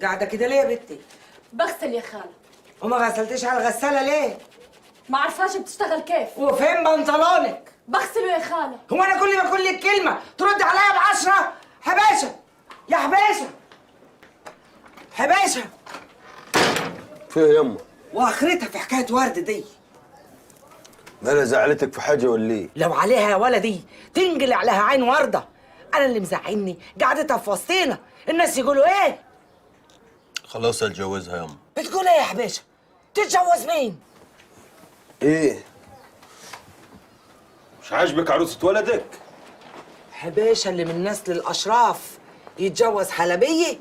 قاعدة كده ليه يا بنتي؟ بغسل يا خالة. وما غسلتيش على الغسالة ليه؟ ما عرفاش بتشتغل كيف. وفين بنطلونك؟ بغسله يا خالة. هو أنا كل ما أقول لك كلمة ترد عليا ب10؟ حباشة يا حباشة حباشة. فيه يما؟ وآخرتها في حكاية ورد دي. مالها زعلتك في حاجة ولا ايه؟ لو عليها يا ولدي تنقل عليها عين وردة. أنا اللي مزعلني قعدتها في وسطينا، الناس يقولوا إيه؟ خلاص اتجوزها يما. بتقول إيه يا حباشة؟ تتجوز مين؟ ايه؟ مش عاجبك عروسة ولدك؟ حباشة اللي من نسل الأشراف يتجوز حلبية؟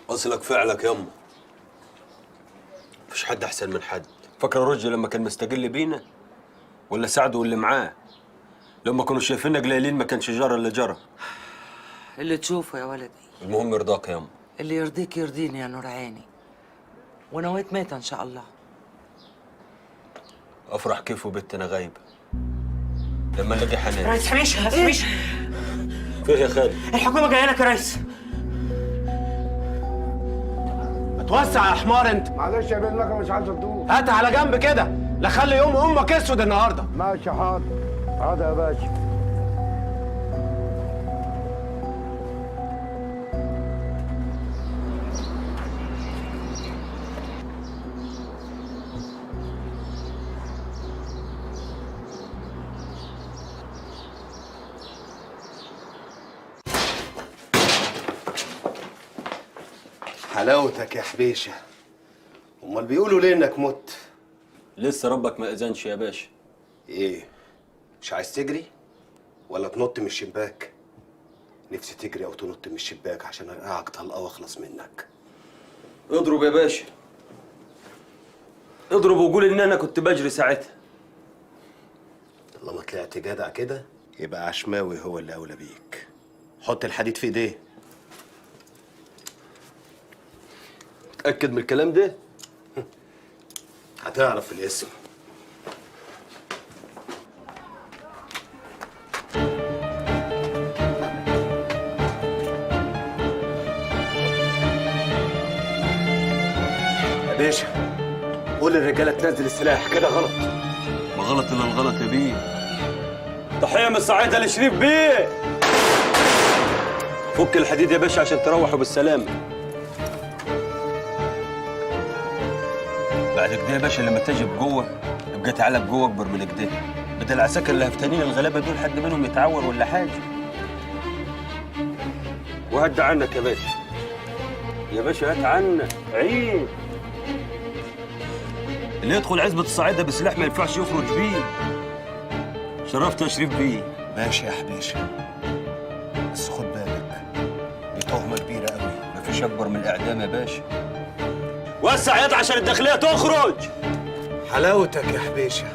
اصلك فعلك يما. مفيش حد احسن من حد. فاكر الرجل لما كان مستقل بينا؟ ولا سعد واللي معاه؟ لما كانوا شايفيننا قليلين ما كانش جرى اللي جرى. اللي تشوفه يا ولدي. المهم يرضاك يما. اللي يرضيك يرضيني يا نور عيني. ونويت ميتة إن شاء الله. افرح كيف وبنتنا غايبة لما نلاقي حنان. ريس حبيشه حبيشه، فيه يا خالد؟ الحكومه جايه لك يا ريس. اتوسع يا حمار انت. معلش يا بيه المكنه مش عايزه تدور. هات على جنب كده، لا خلي يوم امك اسود النهارده. ماشي حاضر. حاضر يا باشا. حلاوتك يا حبيشه. امال بيقولوا ليه انك مت؟ لسه ربك ما اذنش يا باشا. ايه، مش عايز تجري ولا تنط من الشباك؟ نفسي تجري او تنط من الشباك عشان ارقعك طلقه واخلص منك. اضرب يا باشا، اضرب وقول ان انا كنت بجري ساعتها. طالما طلعت جدع كده يبقى عشماوي هو اللي اولى بيك. حط الحديد في ايديه. متأكد من الكلام ده؟ هتعرف الاسم. يا باشا قول للرجاله تنزل السلاح، كده غلط. ما غلط الا الغلط يا بيه. تحية من الصعيدة لشريف بيه. فك الحديد يا باشا عشان تروحوا بالسلامة. بعد كده يا باشا لما تجي بقوة يبقى تعالى بقوة أكبر من كده، بدل العساكر اللي هفتانين الغلابة دول حد منهم يتعور ولا حاجة. وهد عنك يا باشا. يا باشا هات عنك عيب. اللي يدخل عزبة الصعيدة بسلاح ما ينفعش يخرج بيه. شرفت يا شريف بيه. ماشي يا حبيشه، بس خد بالك دي تهمه كبيره قوي. مفيش أكبر من الإعدام يا باشا. وسع يد عشان الداخلية تخرج. حلاوتك يا حبيشه.